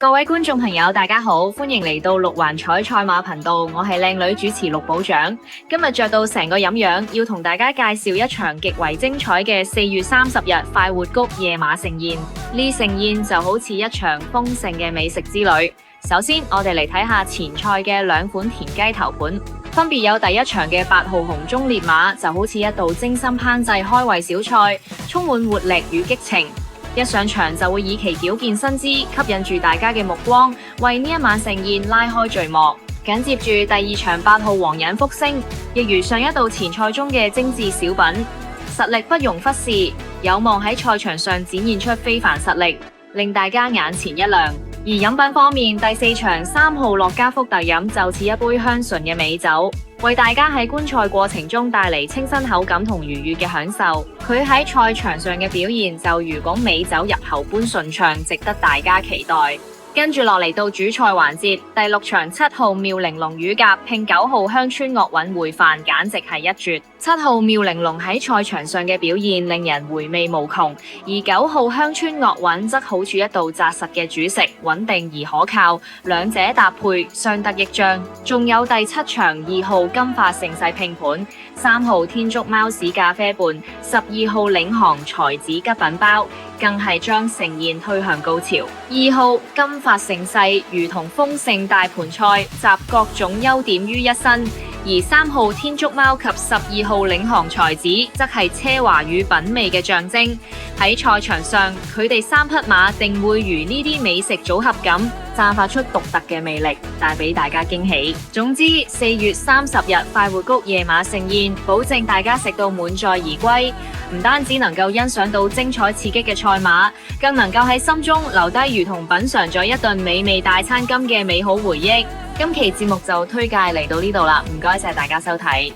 各位觀眾朋友，大家好，歡迎嚟到六環彩賽馬頻道，我係靚女主持陸寶掌。今日着到成個飲樣，要同大家介紹一場極為精彩嘅4月30日快活谷夜馬盛宴。呢盛宴就好似一場豐盛嘅美食之旅。首先，我哋嚟睇下前賽嘅兩款田雞頭盤，分別有第一場嘅8號紅中烈馬，就好似一道精心烹製開胃小菜，充滿活力與激情。一上場就會以其矯健身姿吸引住大家嘅目光，為呢一晚盛宴拉開序幕。緊接住第二場8號皇仁福星，亦如上一道前賽中嘅精緻小品，實力不容忽視，有望喺賽場上展現出非凡實力，令大家眼前一亮。而飲品方面，第4場3號樂家福特飲就似一杯香醇嘅美酒，為大家喺觀賽過程中帶嚟清新口感同愉悅嘅享受。佢喺賽場上嘅表現就如同美酒入喉般順暢，值得大家期待。跟住落嚟到主賽環節，第6場7號妙玲瓏乳鴿拼9號鄉村樂韻燴飯，簡直係一絕。7號妙玲瓏喺賽場上嘅表現令人回味無窮，而9號鄉村樂韻則好似一道紮實嘅主食，穩定而可靠，兩者搭配相得益彰。仲有第7場2號金髮盛世拼盤，3號天竺貓屎咖啡伴，12號領航才子吉品包，更係將盛宴推向高潮。2號金髮盛世如同豐盛大盤菜，集各種優點於一身，而3號天竺貓及12號領航才子則係奢華與品味嘅象徵。喺賽場上，佢哋3匹馬定會如呢啲美食組合咁，散發出獨特嘅魅力，帶俾大家驚喜。總之，4月30日快活谷夜馬盛宴，保證大家食到滿載而歸，唔單止能夠欣賞到精彩刺激嘅賽馬，更能夠喺心中留低如同品嘗咗一頓美味大餐金嘅美好回憶。今期節目就推介嚟到呢度啦，唔該晒大家收睇。